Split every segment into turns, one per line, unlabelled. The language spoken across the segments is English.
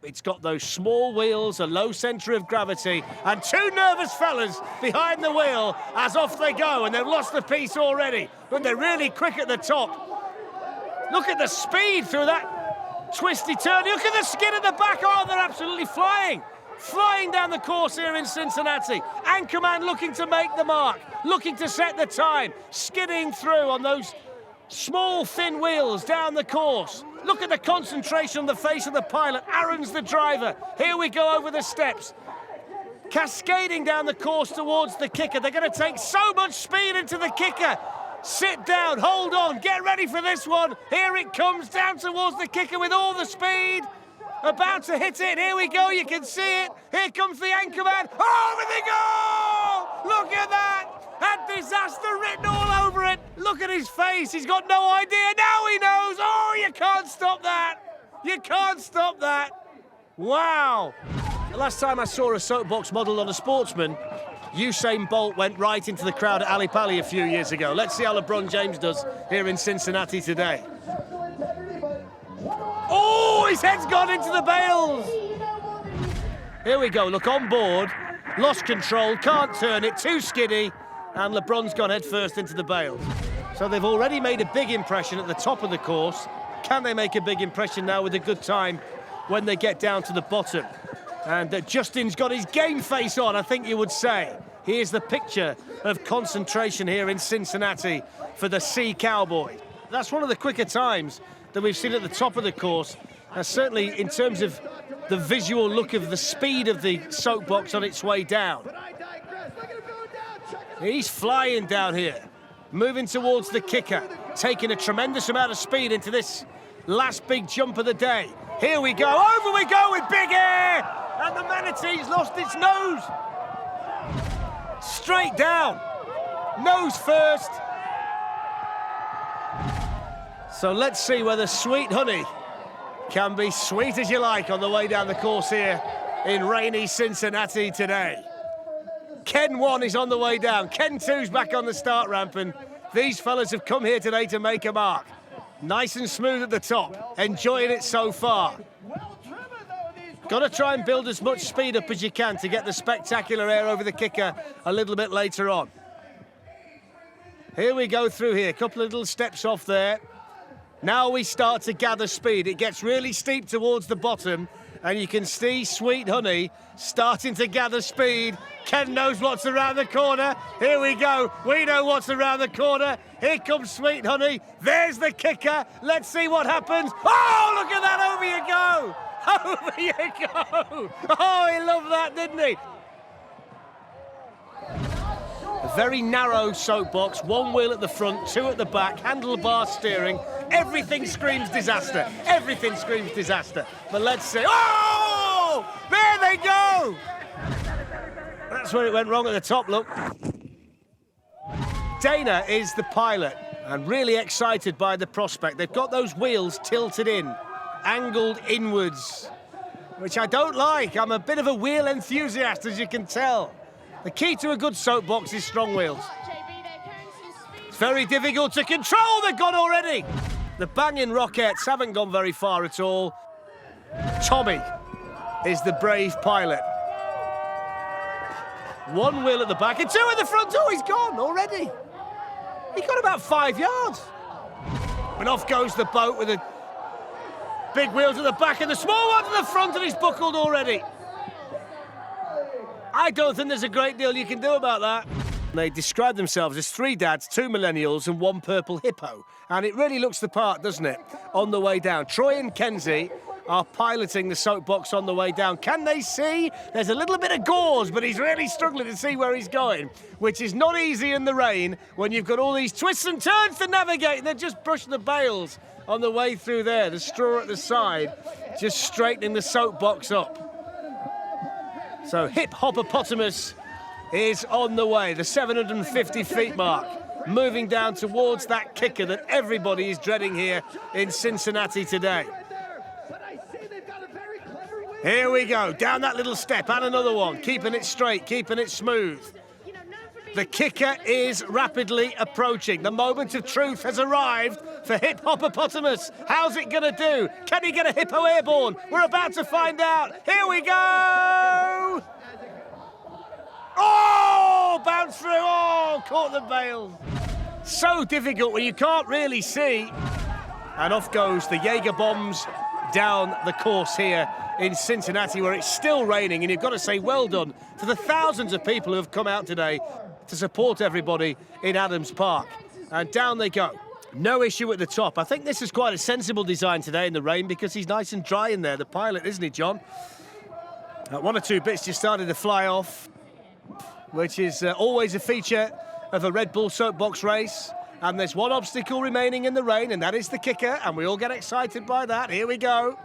It's got those small wheels, a low centre of gravity, and two nervous fellas behind the wheel as off they go, and they've lost the piece already, but they're really quick at the top. Look at the speed through that twisty turn. Look at the skid at the back. Oh, they're absolutely flying. Flying down the course here in Cincinnati. Anchorman looking to make the mark, looking to set the time, skidding through on those small, thin wheels down the course. Look at the concentration on the face of the pilot. Aaron's the driver. Here we go over the steps. Cascading down the course towards the kicker. They're going to take so much speed into the kicker. Sit down, hold on, get ready for this one. Here it comes down towards the kicker with all the speed. About to hit it, here we go, you can see it. Here comes the Anchorman. Over they go! Look at that! Had disaster written all over it. Look at his face, he's got no idea. Now he knows. Oh, you can't stop that. You can't stop that. Wow. The last time I saw a soapbox model on a sportsman, Usain Bolt went right into the crowd at Ali Pali a few years ago. Let's see how LeBron James does here in Cincinnati today. Oh, his head's gone into the bales. Here we go, look, on board. Lost control, can't turn it, too skiddy. And LeBron's gone head first into the bales. So they've already made a big impression at the top of the course. Can they make a big impression now with a good time when they get down to the bottom? And Justin's got his game face on, I think you would say. Here's the picture of concentration here in Cincinnati for the Sea Cowboys. That's one of the quicker times that we've seen at the top of the course. Certainly in terms of the visual look of the speed of the soapbox on its way down. He's flying down here, moving towards the kicker, taking a tremendous amount of speed into this last big jump of the day. Here we go, over we go with big air! And the manatee's lost its nose. Straight down, nose first. So let's see whether Sweet Honey can be sweet as you like on the way down the course here in rainy Cincinnati today. Ken 1 is on the way down. Ken 2's back on the start ramp, and these fellas have come here today to make a mark. Nice and smooth at the top, enjoying it so far. Got to try and build as much speed up as you can to get the spectacular air over the kicker a little bit later on. Here we go through here, a couple of little steps off there. Now we start to gather speed. It gets really steep towards the bottom, and you can see Sweet Honey starting to gather speed. Ken knows what's around the corner. Here we go. We know what's around the corner. Here comes Sweet Honey. There's the kicker. Let's see what happens. Oh, look at that. Over you go. Over you go. Oh, he loved that, didn't he? A very narrow soapbox, one wheel at the front, two at the back, handlebar steering. Everything screams disaster. Everything screams disaster. But let's see. Oh! There they go! That's where it went wrong at the top, look. Dana is the pilot and really excited by the prospect. They've got those wheels tilted in, angled inwards, which I don't like. I'm a bit of a wheel enthusiast, as you can tell. The key to a good soapbox is strong wheels. It's very difficult to control. They've gone already. The BANGIN Rockettes haven't gone very far at all. Tommy is the brave pilot. One wheel at the back and two at the front. Oh, he's gone already. He got about 5 yards. And off goes the boat with the big wheels at the back and the small ones at the front, and he's buckled already. I don't think there's a great deal you can do about that. They describe themselves as 3 dads, 2 millennials and 1 purple hippo. And it really looks the part, doesn't it, on the way down. Troy and Kenzie are piloting the soapbox on the way down. Can they see? There's a little bit of gauze, but he's really struggling to see where he's going, which is not easy in the rain when you've got all these twists and turns to navigate, and they're just brushing the bales on the way through there. The straw at the side, just straightening the soapbox up. So HIPHOPOPOTAMUS is on the way, the 750 feet mark, moving down towards that kicker that everybody is dreading here in Cincinnati today. Here we go, down that little step and another one, keeping it straight, keeping it smooth. The kicker is rapidly approaching. The moment of truth has arrived for HIPHOPOPOTAMUS. How's it gonna do? Can he get a hippo airborne? We're about to find out. Here we go! Oh, bounce through, oh, caught the bails. So difficult when you can't really see. And off goes the Jaeger bombs down the course here in Cincinnati, where it's still raining, and you've got to say well done to the thousands of people who have come out today to support everybody in Adams Park. And down they go. No issue at the top. I think this is quite a sensible design today in the rain because he's nice and dry in there, the pilot, isn't he, John? One or two bits just started to fly off, which is always a feature of a Red Bull Soapbox race. And there's one obstacle remaining in the rain, and that is the kicker, and we all get excited by that. Here we go.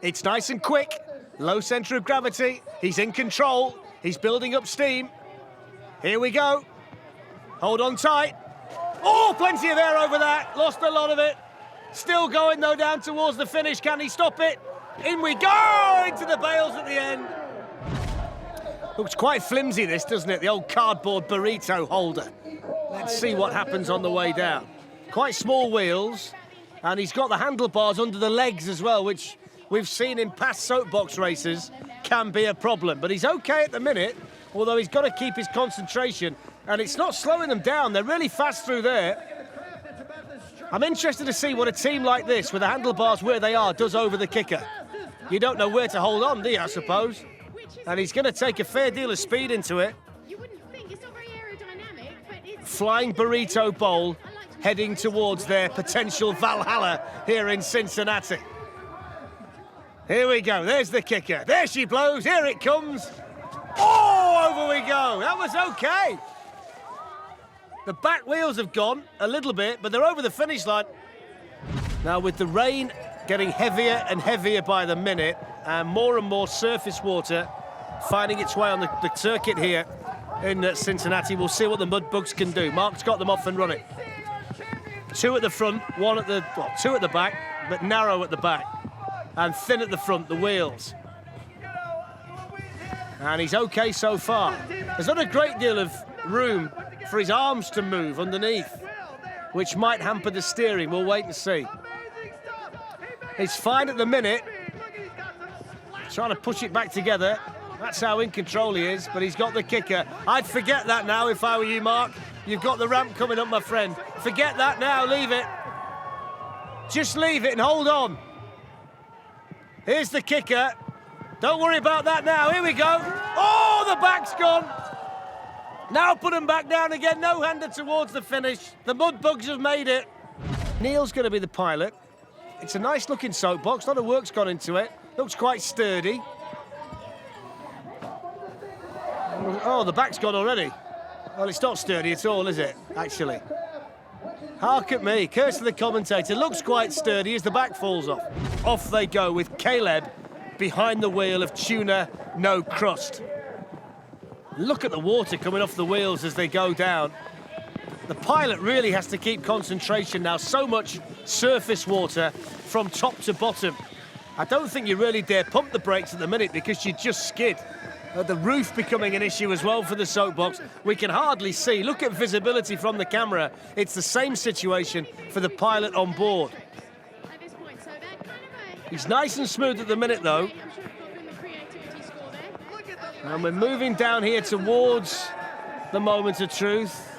It's nice and quick, low centre of gravity. He's in control. He's building up steam. Here we go. Hold on tight. Oh, plenty of air over that. Lost a lot of it. Still going, though, down towards the finish. Can he stop it? In we go! Into the bails at the end. Looks quite flimsy, this, doesn't it? The old cardboard burrito holder. Let's see what happens on the way down. Quite small wheels, and he's got the handlebars under the legs as well, which we've seen in past soapbox races can be a problem. But he's okay at the minute, although he's got to keep his concentration, and it's not slowing them down. They're really fast through there. I'm interested to see what a team like this, with the handlebars where they are, does over the kicker. You don't know where to hold on, do you, I suppose? And he's going to take a fair deal of speed into it. Flying burrito bowl heading towards their potential Valhalla here in Cincinnati. Here we go, there's the kicker. There she blows, here it comes. Oh, over we go. That was okay. The back wheels have gone a little bit, but they're over the finish line. Now, with the rain getting heavier and heavier by the minute, and more surface water finding its way on the circuit here in Cincinnati, we'll see what the mud bugs can do. Mark's got them off and running. Two at the front, two at the back, but narrow at the back, and thin at the front, the wheels. And he's okay so far. There's not a great deal of room for his arms to move underneath, which might hamper the steering. We'll wait and see. He's fine at the minute. Trying to push it back together. That's how in control he is, but he's got the kicker. I'd forget that now if I were you, Mark. You've got the ramp coming up, my friend. Forget that now, leave it. Just leave it and hold on. Here's the kicker. Don't worry about that now, here we go. Oh, the back's gone. Now put him back down again, no-hander towards the finish. The mud bugs have made it. Neil's gonna be the pilot. It's a nice looking soapbox, a lot of work's gone into it. Looks quite sturdy. Oh, the back's gone already. Well, it's not sturdy at all, is it, actually? Hark at me, curse to the commentator. Looks quite sturdy as the back falls off. Off they go with Caleb behind the wheel of TUNA, no crust. Look at the water coming off the wheels as they go down. The pilot really has to keep concentration now. So much surface water from top to bottom. I don't think you really dare pump the brakes at the minute because you just skid. The roof becoming an issue as well for the soapbox. We can hardly see. Look at visibility from the camera. It's the same situation for the pilot on board. He's nice and smooth at the minute, though. And we're moving down here towards the moment of truth.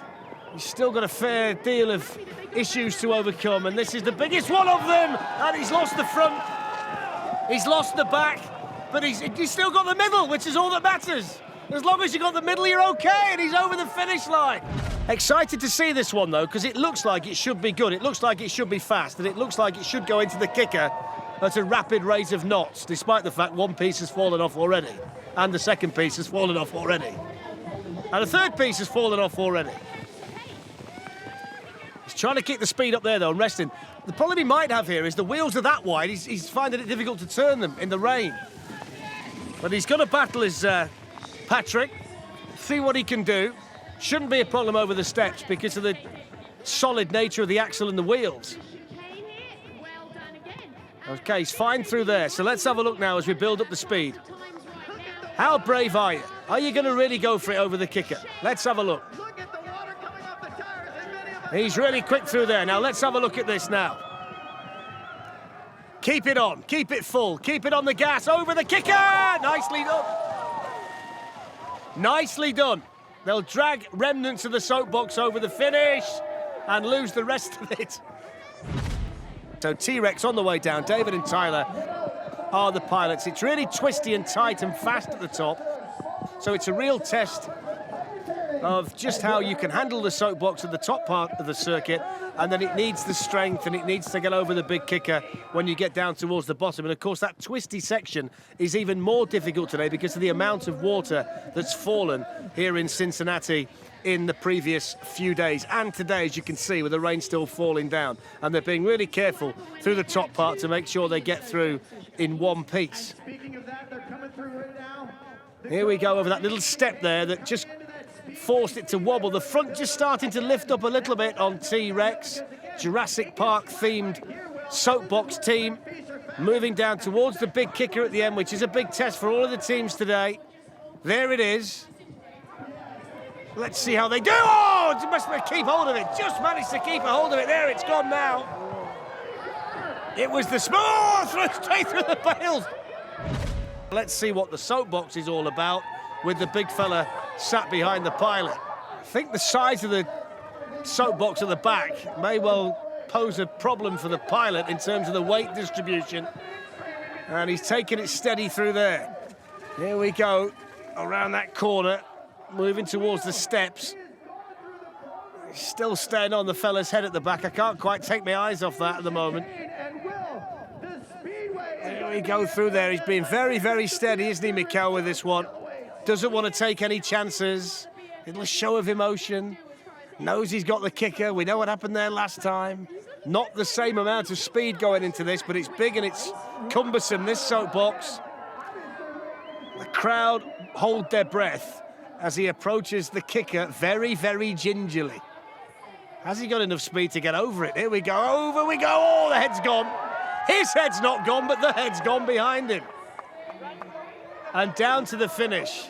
He's still got a fair deal of issues to overcome, and this is the biggest one of them. And he's lost the front. He's lost the back. But he's still got the middle, which is all that matters. As long as you got the middle, you're okay, and he's over the finish line. Excited to see this one, though, because it looks like it should be good. It looks like it should be fast, and it looks like it should go into the kicker at a rapid rate of knots, despite the fact one piece has fallen off already, and the second piece has fallen off already, and the third piece has fallen off already. He's trying to keep the speed up there, though, and resting. The problem he might have here is the wheels are that wide, he's finding it difficult to turn them in the rain. But he's got to battle his Patrick, see what he can do. Shouldn't be a problem over the steps because of the solid nature of the axle and the wheels. Okay, he's fine through there. So let's have a look now as we build up the speed. How brave are you? Are you going to really go for it over the kicker? Let's have a look. He's really quick through there. Now let's have a look at this now. Keep it on, keep it full, keep it on the gas, over the kicker! Nicely done. Nicely done. They'll drag remnants of the soapbox over the finish and lose the rest of it. So T-Rex on the way down. David and Tyler are the pilots. It's really twisty and tight and fast at the top. So it's a real test of just how you can handle the soapbox at the top part of the circuit, and then it needs the strength and it needs to get over the big kicker when you get down towards the bottom. And of course that twisty section is even more difficult today because of the amount of water that's fallen here in Cincinnati in the previous few days and today, as you can see, with the rain still falling down. And they're being really careful through the top part to make sure they get through in one piece.
Speaking of that, they're coming through right now.
Here we go over that little step there that just forced it to wobble. The front just starting to lift up a little bit on T-Rex. Jurassic Park themed soapbox team moving down towards the big kicker at the end, which is a big test for all of the teams today. There it is. Let's see how they do. Oh, just keep hold of it. Just managed to keep a hold of it. There, it's gone now. It was the small straight through the bales. Let's see what the soapbox is all about with the big fella sat behind the pilot. I think the size of the soapbox at the back may well pose a problem for the pilot in terms of the weight distribution. And he's taking it steady through there. Here we go, around that corner, moving towards the steps. He's still staying on the fella's head at the back. I can't quite take my eyes off that at the moment. Here we go through there. He's being very, very steady, isn't he, Mikel, with this one? Doesn't want to take any chances. Little show of emotion. Knows he's got the kicker. We know what happened there last time. Not the same amount of speed going into this, but it's big and it's cumbersome, this soapbox. The crowd hold their breath as he approaches the kicker very, very gingerly. Has he got enough speed to get over it? Here we go, over we go. Oh, the head's gone. His head's not gone, but the head's gone behind him. And down to the finish.